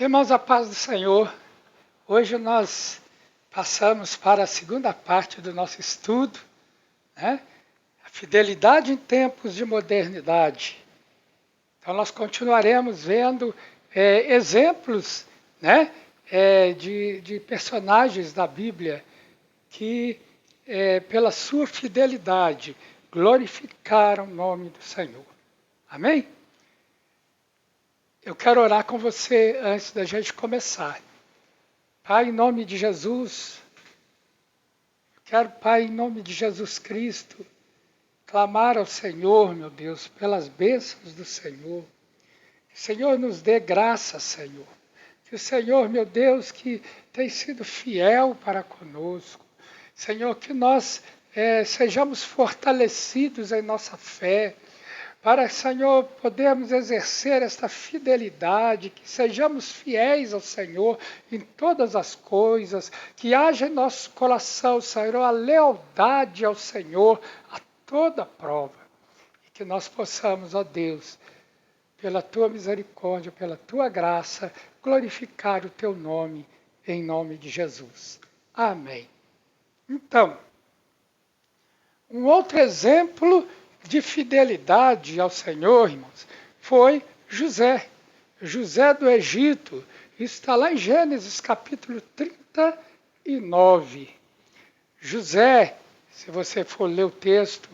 Irmãos, a paz do Senhor, hoje nós passamos para a segunda parte do nosso estudo, né? A fidelidade em tempos de modernidade. Então nós continuaremos vendo exemplos, né, de personagens da Bíblia que, pela sua fidelidade, glorificaram o nome do Senhor. Amém? Eu quero orar com você antes da gente começar. Pai, em nome de Jesus, eu quero, Pai, em nome de Jesus Cristo, clamar ao Senhor, meu Deus, pelas bênçãos do Senhor. Que o Senhor nos dê graça, Senhor. Que o Senhor, meu Deus, que tem sido fiel para conosco. Senhor, que nós sejamos fortalecidos em nossa fé, para, Senhor, podermos exercer esta fidelidade, que sejamos fiéis ao Senhor em todas as coisas, que haja em nosso coração, Senhor, a lealdade ao Senhor a toda prova, e que nós possamos, ó Deus, pela Tua misericórdia, pela Tua graça, glorificar o Teu nome, em nome de Jesus. Amém. Então, um outro exemplo de fidelidade ao Senhor, irmãos, foi José. José do Egito. Isso está lá em Gênesis capítulo 39. José, se você for ler o texto,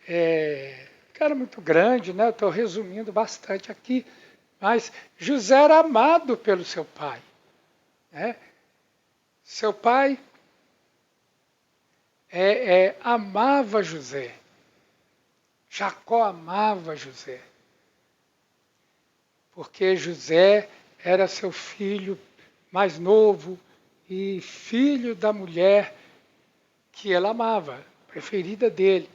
era muito grande, né? Eu estou resumindo bastante aqui. Mas José era amado pelo seu pai, né? Seu pai amava José. Jacó amava José, porque José era seu filho mais novo e filho da mulher que ele amava, preferida dele.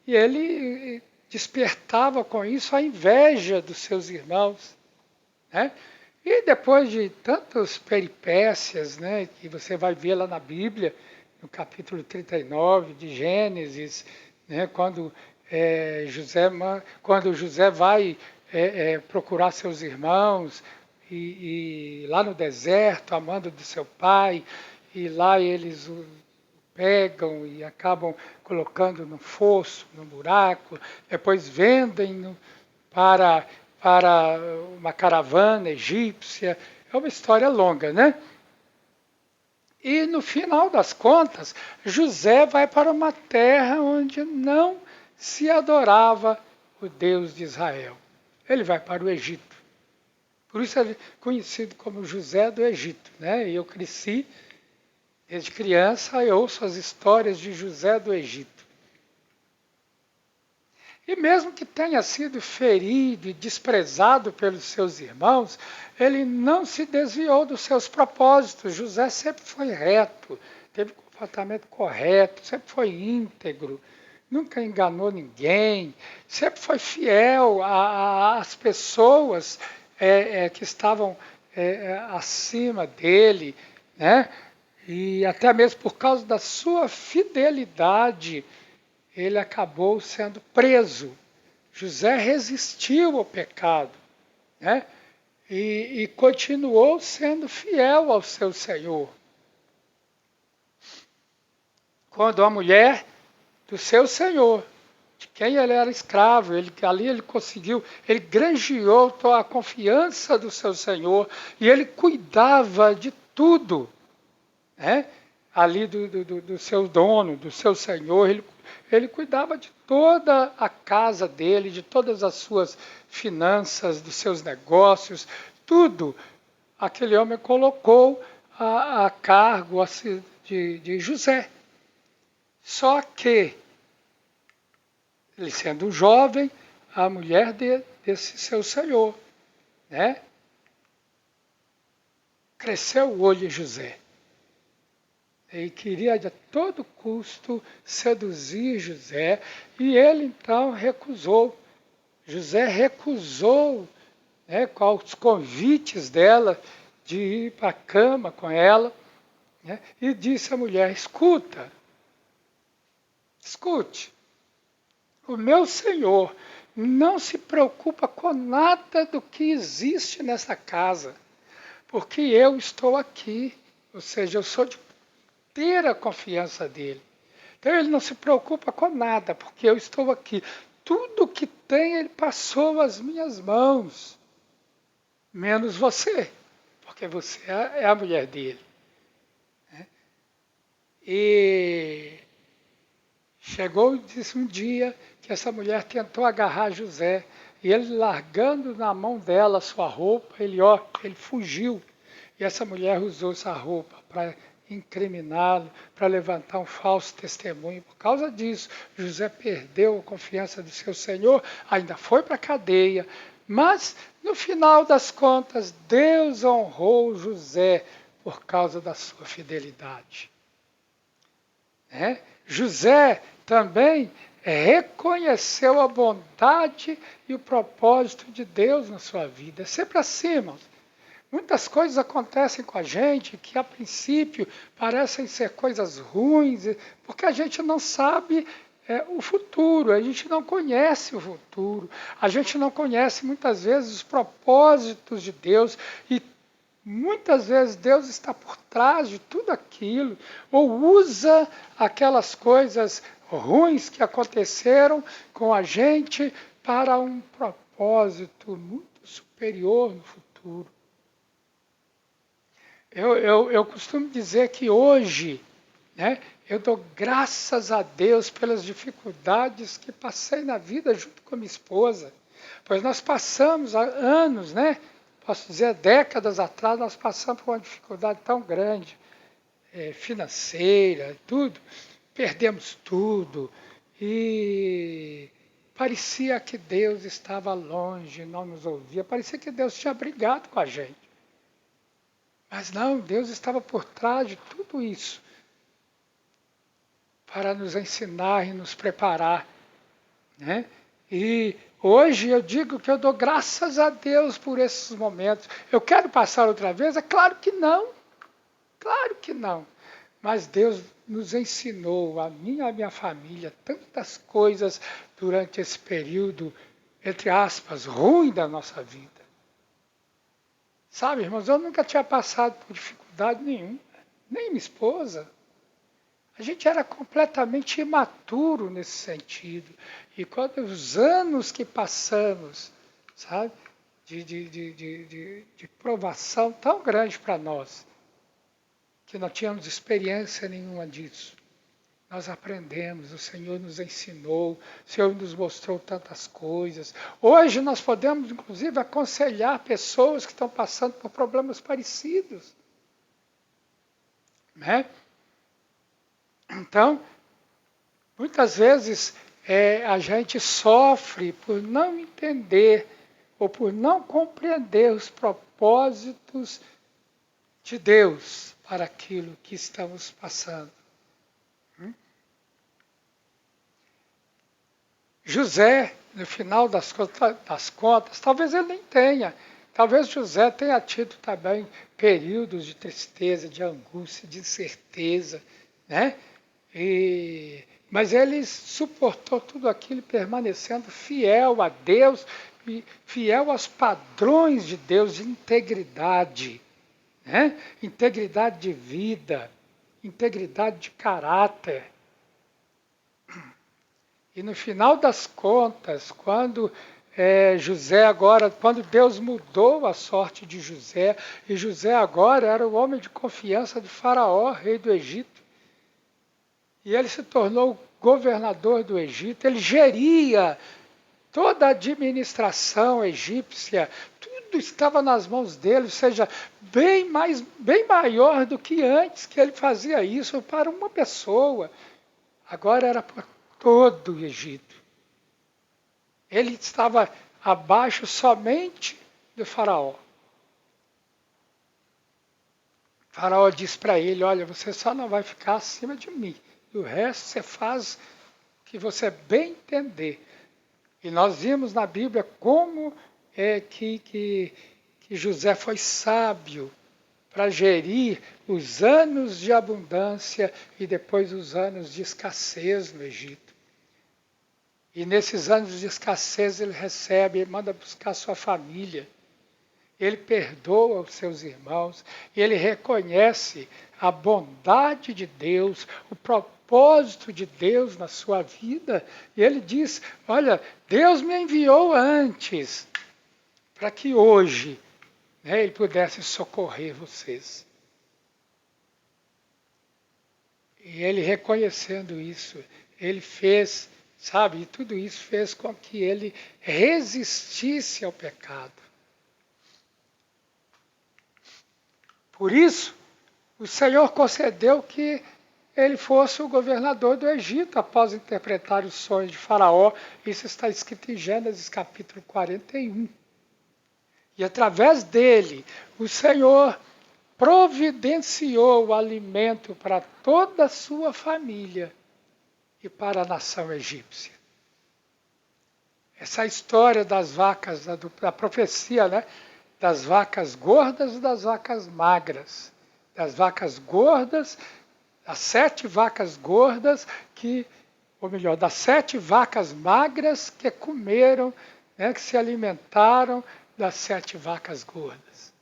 E ele despertava com isso a inveja dos seus irmãos, né? E depois de tantas peripécias, né, que você vai ver lá na Bíblia, no capítulo 39 de Gênesis, né, quando José vai procurar seus irmãos, e lá no deserto, amando do seu pai, e lá eles o pegam e acabam colocando no fosso, no buraco, depois vendem para uma caravana egípcia. É uma história longa, né? E no final das contas, José vai para uma terra onde não se adorava o Deus de Israel. Ele vai para o Egito. Por isso ele é conhecido como José do Egito, né? E eu cresci desde criança e ouço as histórias de José do Egito. E mesmo que tenha sido ferido e desprezado pelos seus irmãos, ele não se desviou dos seus propósitos. José sempre foi reto, teve um comportamento correto, sempre foi íntegro, nunca enganou ninguém, sempre foi fiel às pessoas que estavam acima dele, né? E até mesmo por causa da sua fidelidade, ele acabou sendo preso. José resistiu ao pecado, né? E continuou sendo fiel ao seu Senhor. Quando a mulher do seu Senhor, de quem ele era escravo, ali ele conseguiu, ele granjeou a confiança do seu Senhor, e ele cuidava de tudo, né? Ali do seu dono, do seu Senhor, ele cuidava de toda a casa dele, de todas as suas finanças, dos seus negócios, tudo. Aquele homem colocou a cargo de José. Só que, ele sendo um jovem, a mulher desse seu senhor, né? Cresceu o olho de José. E queria a todo custo seduzir José, e ele então recusou. José recusou, né, com os convites dela de ir para a cama com ela, né, e disse à mulher: escute, o meu Senhor não se preocupa com nada do que existe nessa casa. porque eu estou aqui. Ou seja, eu sou de ter a confiança dele. Então ele não se preocupa com nada, porque eu estou aqui. Tudo que tem, ele passou às minhas mãos, menos você, porque você é a mulher dele. Né? E chegou e disse um dia que essa mulher tentou agarrar José, e ele largando na mão dela a sua roupa, ele fugiu. E essa mulher usou essa roupa para incriminá-lo, para levantar um falso testemunho. Por causa disso, José perdeu a confiança do seu senhor, ainda foi para a cadeia, mas no final das contas, Deus honrou José por causa da sua fidelidade. Né? José também reconheceu a bondade e o propósito de Deus na sua vida. É sempre assim, irmãos. Muitas coisas acontecem com a gente que a princípio parecem ser coisas ruins, porque a gente não sabe o futuro, a gente não conhece o futuro, a gente não conhece muitas vezes os propósitos de Deus e muitas vezes Deus está por trás de tudo aquilo, ou usa aquelas coisas ruins que aconteceram com a gente para um propósito muito superior no futuro. Eu costumo dizer que hoje, né, eu dou graças a Deus pelas dificuldades que passei na vida junto com a minha esposa. Pois nós passamos há anos, né? Posso dizer, décadas atrás, nós passamos por uma dificuldade tão grande, financeira, tudo. Perdemos tudo. E parecia que Deus estava longe, não nos ouvia. Parecia que Deus tinha brigado com a gente. Mas não, Deus estava por trás de tudo isso para nos ensinar e nos preparar. Né? E hoje eu digo que eu dou graças a Deus por esses momentos. Eu quero passar outra vez? É claro que não. Claro que não. Mas Deus nos ensinou, a mim e a minha família, tantas coisas durante esse período, entre aspas, ruim da nossa vida. Sabe, irmãos, eu nunca tinha passado por dificuldade nenhuma, nem minha esposa. A gente era completamente imaturo nesse sentido. E quando os anos que passamos, sabe, de provação tão grande para nós, que não tínhamos experiência nenhuma disso, nós aprendemos, o Senhor nos ensinou, o Senhor nos mostrou tantas coisas. Hoje nós podemos, inclusive, aconselhar pessoas que estão passando por problemas parecidos. Né? Então, muitas vezes a gente sofre por não entender ou por não compreender os propósitos de Deus para aquilo que estamos passando. José, no final das contas, talvez ele nem tenha. Talvez José tenha tido também períodos de tristeza, de angústia, de incerteza, né? Mas ele suportou tudo aquilo permanecendo fiel a Deus e fiel aos padrões de Deus de integridade, né? Integridade de vida, integridade de caráter. E no final das contas, quando quando Deus mudou a sorte de José, e José agora era o homem de confiança de Faraó, rei do Egito, e ele se tornou governador do Egito, ele geria toda a administração egípcia, tudo estava nas mãos dele, ou seja, bem maior do que antes que ele fazia isso para uma pessoa. Agora era para todo o Egito. Ele estava abaixo somente do faraó. O faraó disse para ele, olha, você só não vai ficar acima de mim. O resto você faz o que você bem entender. E nós vimos na Bíblia como que José foi sábio para gerir os anos de abundância e depois os anos de escassez no Egito. E nesses anos de escassez ele manda buscar sua família. ele perdoa os seus irmãos, ele reconhece a bondade de Deus, o propósito de Deus na sua vida, e ele diz: olha, Deus me enviou antes, para que hoje, né, ele pudesse socorrer vocês. E ele reconhecendo isso, ele fez, sabe, e tudo isso fez com que ele resistisse ao pecado. Por isso, o Senhor concedeu que ele fosse o governador do Egito após interpretar os sonhos de Faraó. Isso está escrito em Gênesis capítulo 41. E através dele, o Senhor providenciou o alimento para toda a sua família e para a nação egípcia. Essa história das vacas, da profecia, né? Das vacas gordas e das vacas magras. Das vacas gordas, as 7 vacas gordas ou melhor, das 7 vacas magras que comeram, né, que se alimentaram das 7 vacas gordas.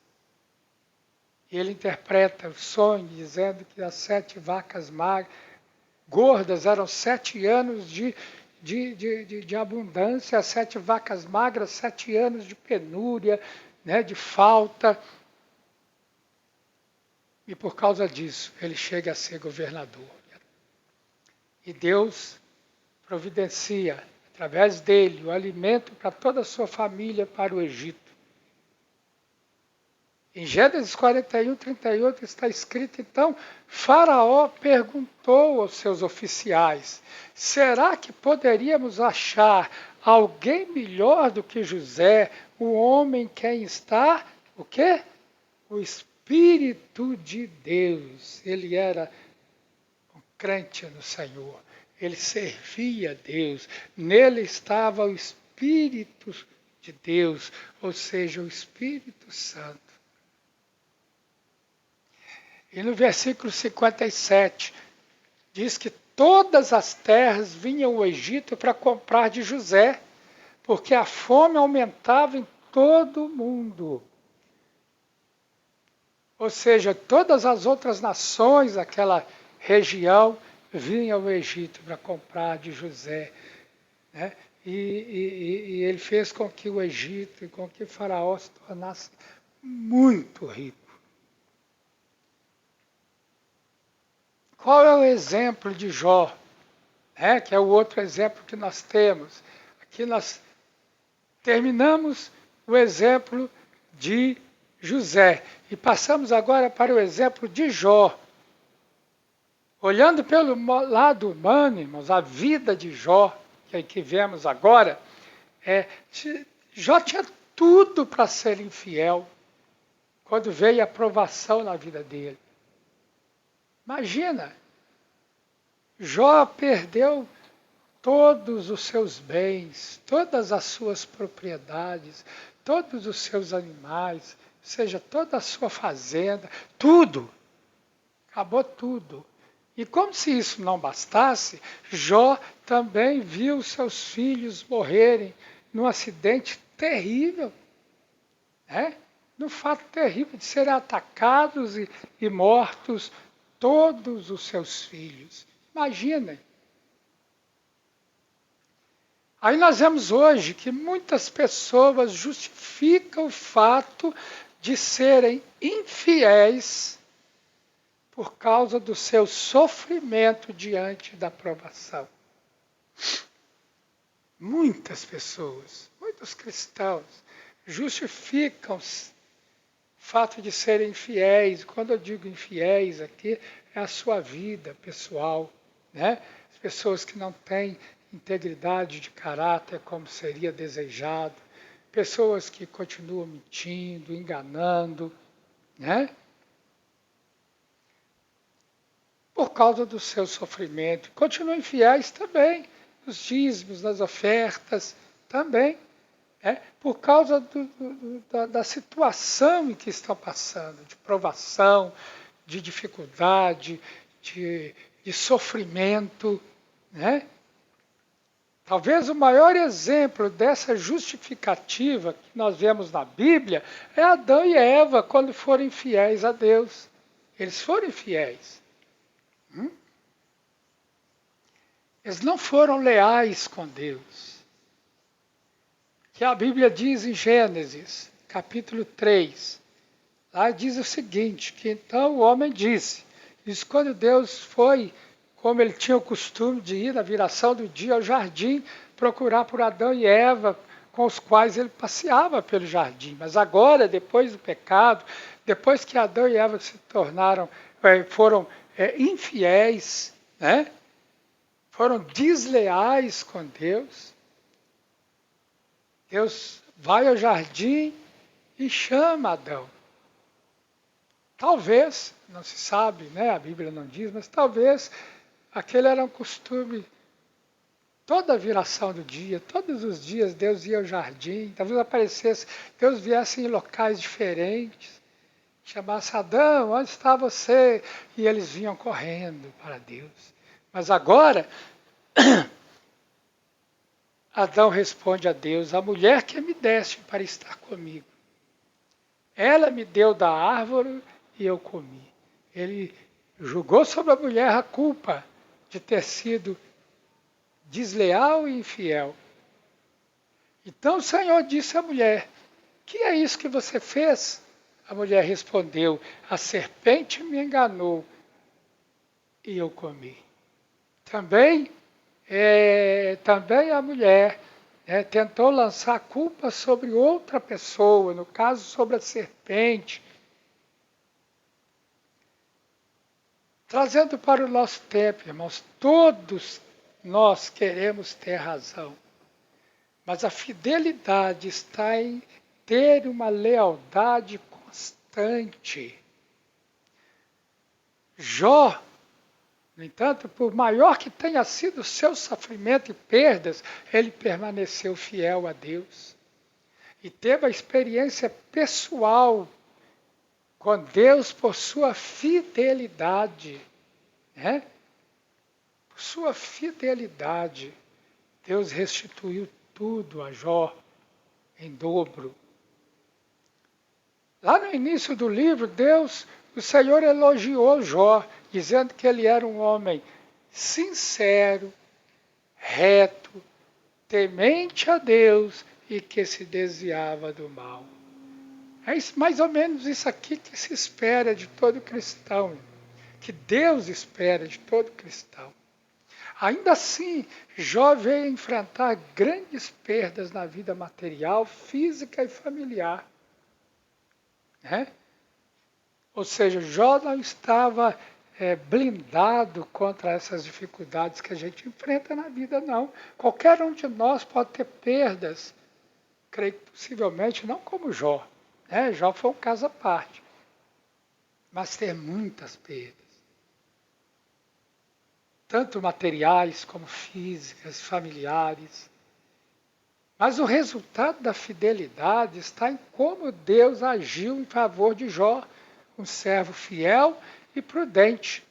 E ele interpreta o sonho dizendo que as 7 vacas gordas eram 7 anos de abundância, as 7 vacas magras, 7 anos de penúria, né, de falta. E por causa disso, ele chega a ser governador. E Deus providencia, através dele, o alimento para toda a sua família para o Egito. Em Gênesis 41, 38 está escrito, então, Faraó perguntou aos seus oficiais: será que poderíamos achar alguém melhor do que José, o homem quem está, o quê? O Espírito de Deus. Ele era um crente no Senhor. Ele servia a Deus. Nele estava o Espírito de Deus, ou seja, o Espírito Santo. E no versículo 57, diz que todas as terras vinham ao Egito para comprar de José, porque a fome aumentava em todo o mundo. Ou seja, todas as outras nações daquela região vinham ao Egito para comprar de José, né? E ele fez com que o Egito e com que Faraó se tornasse muito rico. Qual é o exemplo de Jó? Que é o outro exemplo que nós temos. Aqui nós terminamos o exemplo de José. E passamos agora para o exemplo de Jó. Olhando pelo lado humano, irmãos, a vida de Jó, que vemos agora, Jó tinha tudo para ser infiel quando veio a provação na vida dele. Imagina, Jó perdeu todos os seus bens, todas as suas propriedades, todos os seus animais, ou seja, toda a sua fazenda, tudo. Acabou tudo. E como se isso não bastasse, Jó também viu seus filhos morrerem num acidente terrível, num fato terrível de serem atacados e mortos todos os seus filhos. Imaginem. Aí nós vemos hoje que muitas pessoas justificam o fato de serem infiéis por causa do seu sofrimento diante da provação. Muitas pessoas, muitos cristãos, justificam o fato de serem infiéis. Quando eu digo infiéis aqui, é a sua vida pessoal, As pessoas que não têm integridade de caráter como seria desejado, pessoas que continuam mentindo, enganando, Por causa do seu sofrimento. Continuam infiéis também, nos dízimos, nas ofertas, também. Por causa da situação em que estão passando, de provação, de dificuldade, de sofrimento. Talvez o maior exemplo dessa justificativa que nós vemos na Bíblia é Adão e Eva quando foram infiéis a Deus. Eles foram infiéis. Eles não foram leais com Deus. Que a Bíblia diz em Gênesis, capítulo 3, lá diz o seguinte, que então o homem disse, isso quando Deus foi, como ele tinha o costume de ir na viração do dia ao jardim, procurar por Adão e Eva, com os quais ele passeava pelo jardim. Mas agora, depois do pecado, depois que Adão e Eva se tornaram, foram infiéis, né? Foram desleais com Deus, Deus vai ao jardim e chama Adão. Talvez, não se sabe, né? A Bíblia não diz, mas talvez aquele era um costume. Toda a viração do dia, todos os dias Deus ia ao jardim, talvez aparecesse, Deus viesse em locais diferentes, chamasse Adão, onde está você? E eles vinham correndo para Deus. Mas agora, Adão responde a Deus, a mulher que me deste para estar comigo. Ela me deu da árvore e eu comi. Ele jogou sobre a mulher a culpa de ter sido desleal e infiel. Então o Senhor disse à mulher, que é isso que você fez? A mulher respondeu, a serpente me enganou e eu comi. Também a mulher tentou lançar a culpa sobre outra pessoa, no caso sobre a serpente. Trazendo para o nosso tempo, irmãos, todos nós queremos ter razão. Mas a fidelidade está em ter uma lealdade constante. Jó, no entanto, por maior que tenha sido o seu sofrimento e perdas, ele permaneceu fiel a Deus. E teve a experiência pessoal com Deus por sua fidelidade. Por sua fidelidade, Deus restituiu tudo a Jó em dobro. Lá no início do livro, o Senhor elogiou Jó, dizendo que ele era um homem sincero, reto, temente a Deus e que se desviava do mal. É mais ou menos isso aqui que se espera de todo cristão, que Deus espera de todo cristão. Ainda assim, Jó veio enfrentar grandes perdas na vida material, física e familiar. Ou seja, Jó não estava blindado contra essas dificuldades que a gente enfrenta na vida, não. Qualquer um de nós pode ter perdas, creio que possivelmente não como Jó. Jó foi um caso à parte, mas ter muitas perdas. Tanto materiais como físicas, familiares. Mas o resultado da fidelidade está em como Deus agiu em favor de Jó, um servo fiel e prudente.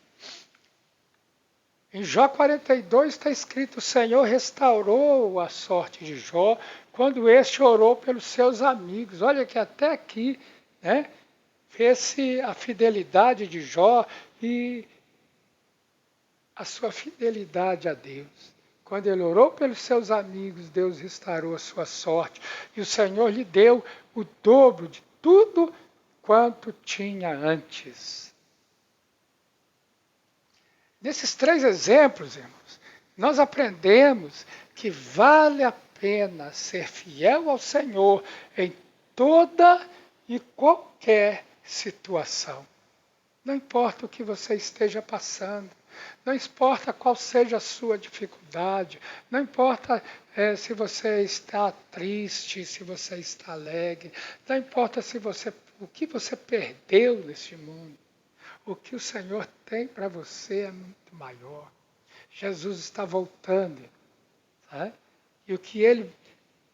Em Jó 42 está escrito, o Senhor restaurou a sorte de Jó quando este orou pelos seus amigos. Olha que até aqui, vê-se a fidelidade de Jó e a sua fidelidade a Deus. Quando ele orou pelos seus amigos, Deus restaurou a sua sorte. E o Senhor lhe deu o dobro de tudo quanto tinha antes. Nesses 3 exemplos, irmãos, nós aprendemos que vale a pena ser fiel ao Senhor em toda e qualquer situação. Não importa o que você esteja passando. Não importa qual seja a sua dificuldade, não importa se você está triste, se você está alegre, não importa o que você perdeu neste mundo. O que o Senhor tem para você é muito maior. Jesus está voltando. E o que Ele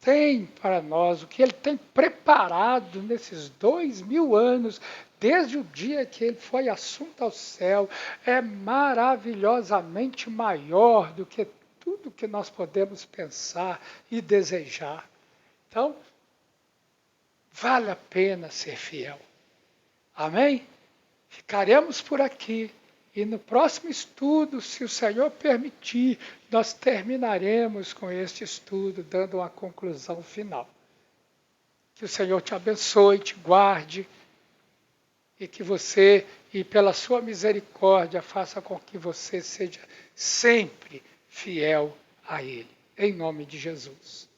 tem para nós, o que Ele tem preparado nesses 2000 anos, desde o dia que Ele foi assunto ao céu, é maravilhosamente maior do que tudo que nós podemos pensar e desejar. Então, vale a pena ser fiel. Amém? Ficaremos por aqui. E no próximo estudo, se o Senhor permitir, nós terminaremos com este estudo, dando uma conclusão final. Que o Senhor te abençoe, te guarde, e que você, e pela sua misericórdia, faça com que você seja sempre fiel a Ele. Em nome de Jesus.